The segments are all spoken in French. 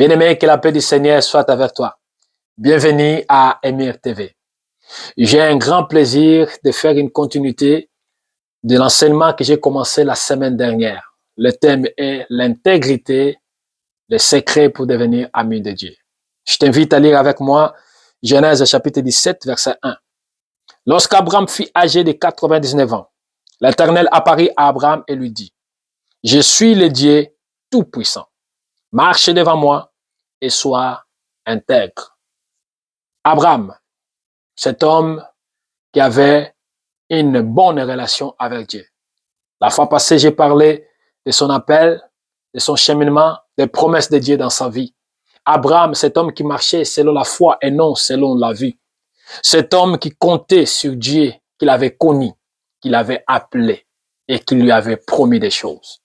Bien-aimé, que la paix du Seigneur soit avec toi. Bienvenue à Émir TV. J'ai un grand plaisir de faire une continuité de l'enseignement que j'ai commencé la semaine dernière. Le thème est l'intégrité, le secret pour devenir ami de Dieu. Je t'invite à lire avec moi Genèse chapitre 17, verset 1. Lorsqu'Abraham fut âgé de 99 ans, l'Éternel apparut à Abraham et lui dit, « Je suis le Dieu Tout-Puissant. Marche devant moi et sois intègre. » Abraham, cet homme qui avait une bonne relation avec Dieu. La fois passée, j'ai parlé de son appel, de son cheminement, des promesses de Dieu dans sa vie. Abraham, cet homme qui marchait selon la foi et non selon la vue. Cet homme qui comptait sur Dieu, qu'il avait connu, qu'il avait appelé et qui lui avait promis des choses.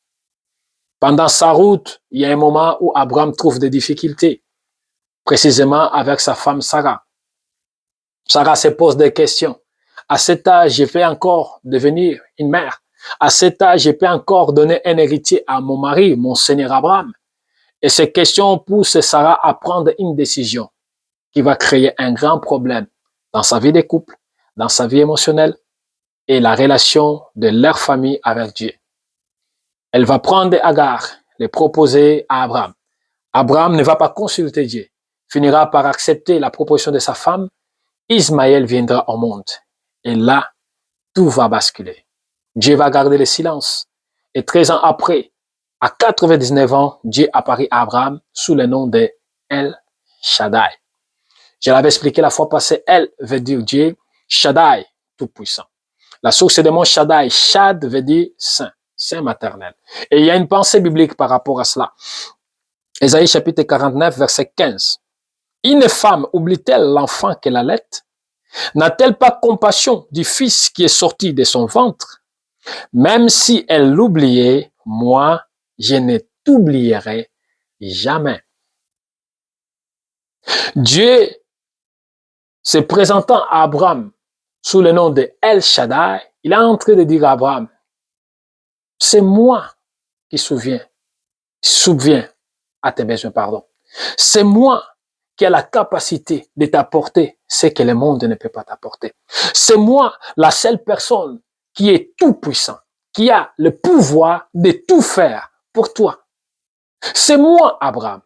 Pendant sa route, il y a un moment où Abraham trouve des difficultés, précisément avec sa femme Sarah. Sarah se pose des questions. À cet âge, je peux encore devenir une mère. À cet âge, je peux encore donner un héritier à mon mari, mon Seigneur Abraham. Et ces questions poussent Sarah à prendre une décision qui va créer un grand problème dans sa vie de couple, dans sa vie émotionnelle et la relation de leur famille avec Dieu. Elle va prendre Agar, les proposer à Abraham. Abraham ne va pas consulter Dieu, finira par accepter la proposition de sa femme. Ismaël viendra au monde. Et là, tout va basculer. Dieu va garder le silence. Et 13 ans après, à 99 ans, Dieu apparaît à Abraham sous le nom de El Shaddai. Je l'avais expliqué la fois passée, El veut dire Dieu, Shaddai, tout-puissant. La source des mots Shaddai, Shad veut dire saint, saint maternel. Et il y a une pensée biblique par rapport à cela. Ésaïe chapitre 49, verset 15. Une femme oublie-t-elle l'enfant qu'elle allait? N'a-t-elle pas compassion du fils qui est sorti de son ventre? Même si elle l'oubliait, moi, je ne t'oublierai jamais. Dieu, se présentant à Abraham sous le nom de El Shaddai, il est en train de dire à Abraham, c'est moi qui subviens à tes besoins, pardon. C'est moi qui a la capacité de t'apporter ce que le monde ne peut pas t'apporter. C'est moi, la seule personne qui est tout puissant, qui a le pouvoir de tout faire pour toi. C'est moi, Abraham.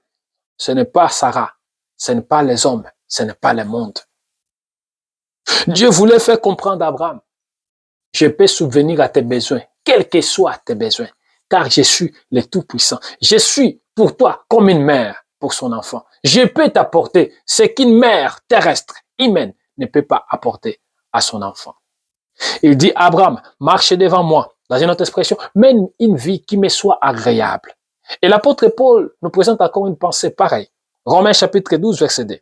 Ce n'est pas Sarah, ce n'est pas les hommes, ce n'est pas le monde. Dieu voulait faire comprendre à Abraham, je peux subvenir à tes besoins, quels que soient tes besoins, car je suis le Tout-Puissant. Je suis pour toi comme une mère pour son enfant. Je peux t'apporter ce qu'une mère terrestre, humaine, ne peut pas apporter à son enfant. Il dit, Abraham, marche devant moi, dans une autre expression, mène une vie qui me soit agréable. Et l'apôtre Paul nous présente encore une pensée pareille. Romains chapitre 12, verset 2.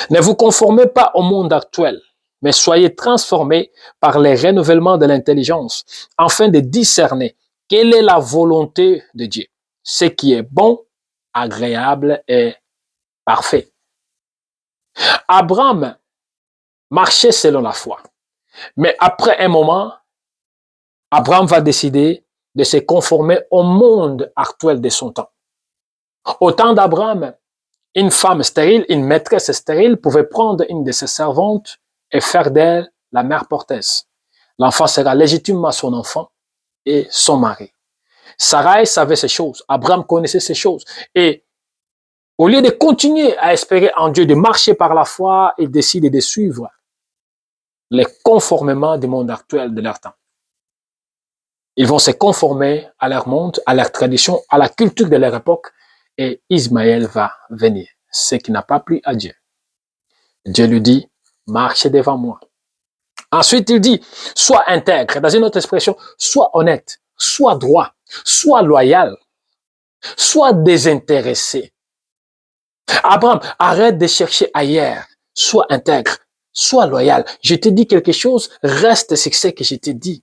Ne vous conformez pas au monde actuel, mais soyez transformés par les renouvellements de l'intelligence, afin de discerner quelle est la volonté de Dieu, ce qui est bon, agréable et parfait. Abraham marchait selon la foi. Mais après un moment, Abraham va décider de se conformer au monde actuel de son temps. Au temps d'Abraham, une femme stérile, une maîtresse stérile pouvait prendre une de ses servantes et faire d'elle la mère porteuse. L'enfant sera légitimement son enfant et son mari. Sarai savait ces choses, Abraham connaissait ces choses. Et au lieu de continuer à espérer en Dieu, de marcher par la foi, ils décident de suivre les conformément du monde actuel de leur temps. Ils vont se conformer à leur monde, à leur tradition, à la culture de leur époque, et Ismaël va venir, ce qui n'a pas plu à Dieu. Dieu lui dit, marchez devant moi. Ensuite, il dit, sois intègre. Dans une autre expression, sois honnête, sois droit, sois loyal, sois désintéressé. Abraham, arrête de chercher ailleurs, sois intègre, sois loyal. Je te dis quelque chose, reste sur ce que je te dis.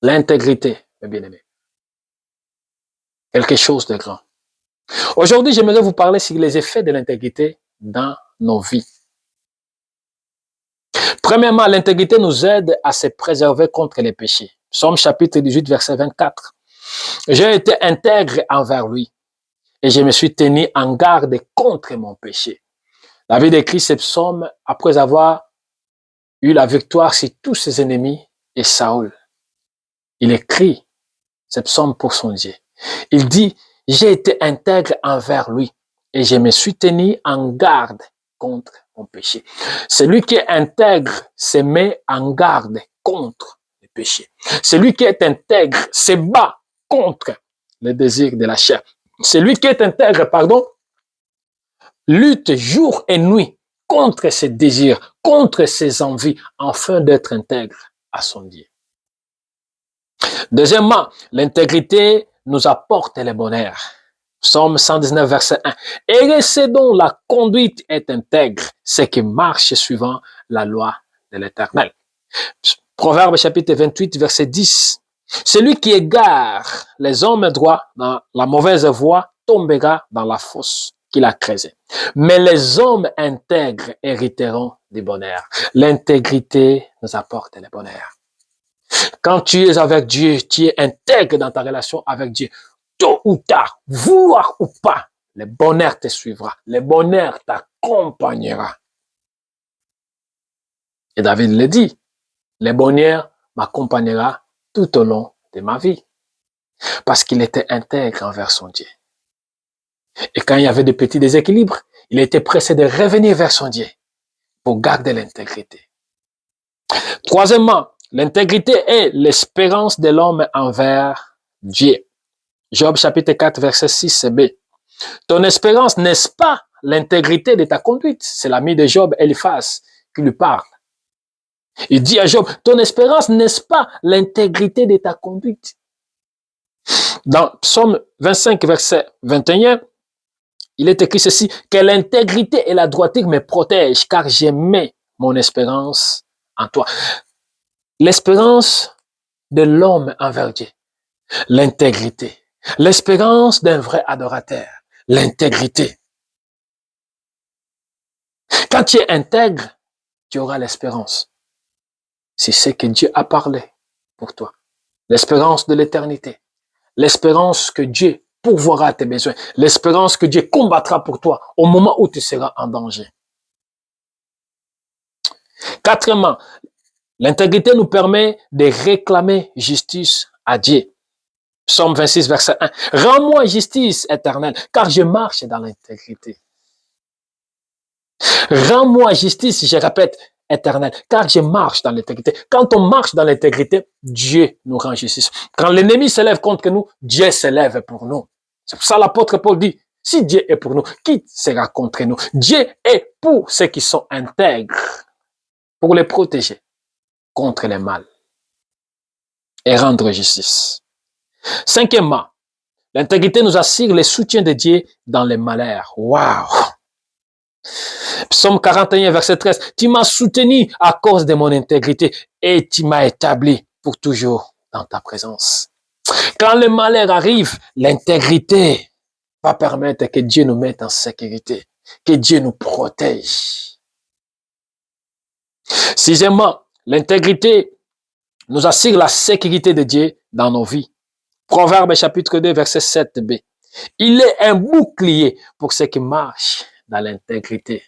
L'intégrité, mes bien-aimés. Quelque chose de grand. Aujourd'hui, j'aimerais vous parler sur les effets de l'intégrité dans nos vies. Premièrement, l'intégrité nous aide à se préserver contre les péchés. Psaume chapitre 18, verset 24. J'ai été intègre envers lui et je me suis tenu en garde contre mon péché. David écrit ce psaume après avoir eu la victoire sur tous ses ennemis et Saül. Il écrit ce psaume pour son Dieu. Il dit, j'ai été intègre envers lui et je me suis tenu en garde contre mon péché. Celui qui est intègre se met en garde contre le péché. Celui qui est intègre se bat contre les désirs de la chair. Celui qui est intègre, lutte jour et nuit contre ses désirs, contre ses envies, afin d'être intègre à son Dieu. Deuxièmement, l'intégrité nous apporte le bonheur. Psaume 119, verset 1. Et dont la conduite est intègre, c'est qui marche suivant la loi de l'Éternel. Proverbe chapitre 28, verset 10. Celui qui égare les hommes droits dans la mauvaise voie tombera dans la fosse qu'il a creusée. Mais les hommes intègres hériteront du bonheur. L'intégrité nous apporte le bonheur. Quand tu es avec Dieu, tu es intègre dans ta relation avec Dieu. Tôt ou tard, vouloir ou pas, le bonheur te suivra. Le bonheur t'accompagnera. Et David le dit, le bonheur m'accompagnera tout au long de ma vie. Parce qu'il était intègre envers son Dieu. Et quand il y avait des petits déséquilibres, il était pressé de revenir vers son Dieu pour garder l'intégrité. Troisièmement, l'intégrité est l'espérance de l'homme envers Dieu. Job chapitre 4, verset 6b. Ton espérance, n'est-ce pas l'intégrité de ta conduite? C'est l'ami de Job, Eliphaz, qui lui parle. Il dit à Job, ton espérance, n'est-ce pas l'intégrité de ta conduite? Dans Psaume 25, verset 21, il est écrit ceci, que l'intégrité et la droiture me protègent, car j'ai mis mon espérance en toi. L'espérance de l'homme envers Dieu, l'intégrité. L'espérance d'un vrai adorateur, l'intégrité. Quand tu es intègre, tu auras l'espérance. C'est ce que Dieu a parlé pour toi. L'espérance de l'éternité. L'espérance que Dieu pourvoira à tes besoins. L'espérance que Dieu combattra pour toi au moment où tu seras en danger. Quatrièmement, l'intégrité nous permet de réclamer justice à Dieu. Psaume 26, verset 1. Rends-moi justice éternelle, car je marche dans l'intégrité. Rends-moi justice, je répète, éternelle, car je marche dans l'intégrité. Quand on marche dans l'intégrité, Dieu nous rend justice. Quand l'ennemi s'élève contre nous, Dieu s'élève pour nous. C'est pour ça que l'apôtre Paul dit, si Dieu est pour nous, qui sera contre nous? Dieu est pour ceux qui sont intègres, pour les protéger contre les mal et rendre justice. Cinquièmement, l'intégrité nous assure le soutien de Dieu dans les malheurs. Waouh! Psaume 41, verset 13. Tu m'as soutenu à cause de mon intégrité et tu m'as établi pour toujours dans ta présence. Quand le malheur arrive, l'intégrité va permettre que Dieu nous mette en sécurité, que Dieu nous protège. Sixièmement, l'intégrité nous assure la sécurité de Dieu dans nos vies. Proverbe chapitre 2, verset 7b. Il est un bouclier pour ceux qui marchent dans l'intégrité.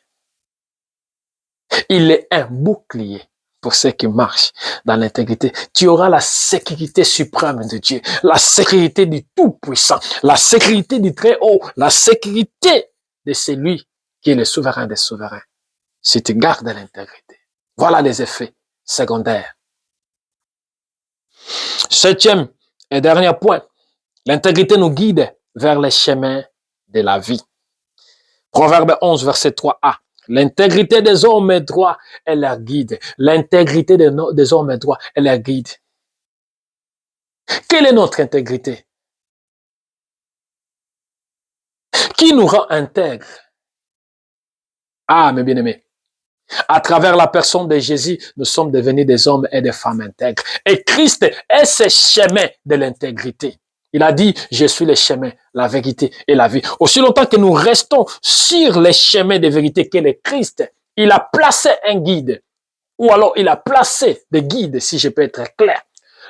Il est un bouclier pour ceux qui marchent dans l'intégrité. Tu auras la sécurité suprême de Dieu, la sécurité du Tout-Puissant, la sécurité du Très-Haut, la sécurité de celui qui est le souverain des souverains. Si tu gardes l'intégrité. Voilà les effets secondaires. Septième et dernier point, l'intégrité nous guide vers les chemins de la vie. Proverbe 11, verset 3a. L'intégrité des hommes droits est leur guide. L'intégrité des hommes droits est leur guide. Quelle est notre intégrité? Qui nous rend intègres? Ah, mes bien-aimés, à travers la personne de Jésus, nous sommes devenus des hommes et des femmes intègres. Et Christ est ce chemin de l'intégrité. Il a dit, je suis le chemin, la vérité et la vie. Aussi longtemps que nous restons sur les chemins de vérité qu'est le Christ, il a placé un guide. Ou alors il a placé des guides, si je peux être clair.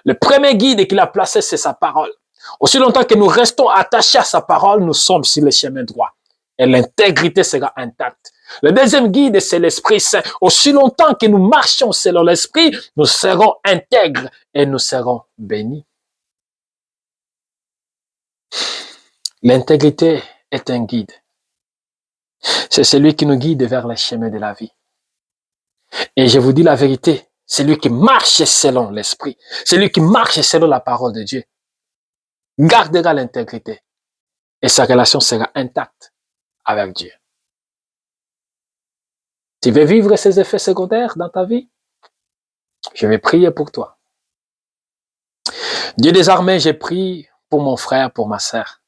Le premier guide qu'il a placé, c'est sa parole. Aussi longtemps que nous restons attachés à sa parole, nous sommes sur le chemin droit. Et l'intégrité sera intacte. Le deuxième guide, c'est l'Esprit Saint. Aussi longtemps que nous marchons selon l'Esprit, nous serons intègres et nous serons bénis. L'intégrité est un guide. C'est celui qui nous guide vers le chemin de la vie. Et je vous dis la vérité, celui qui marche selon l'Esprit, celui qui marche selon la parole de Dieu, gardera l'intégrité et sa relation sera intacte avec Dieu. Tu veux vivre ces effets secondaires dans ta vie? Je vais prier pour toi. Dieu des armées, j'ai prié pour mon frère, pour ma sœur.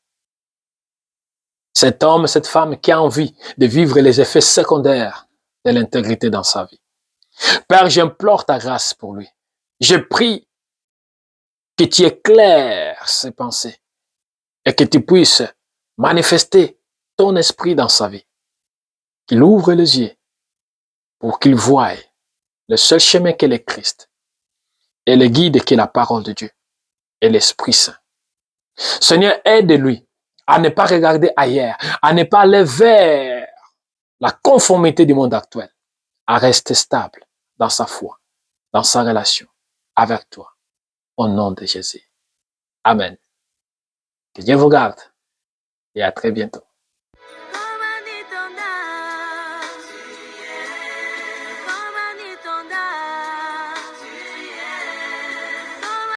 Cet homme, cette femme qui a envie de vivre les effets secondaires de l'intégrité dans sa vie. Père, j'implore ta grâce pour lui. Je prie que tu éclaires ses pensées et que tu puisses manifester ton esprit dans sa vie. Qu'il ouvre les yeux pour qu'il voie le seul chemin qu'est le Christ et le guide qui est la parole de Dieu et l'Esprit Saint. Seigneur, aide-lui à ne pas regarder ailleurs, à ne pas aller vers la conformité du monde actuel, à rester stable dans sa foi, dans sa relation avec toi. Au nom de Jésus. Amen. Que Dieu vous garde et à très bientôt.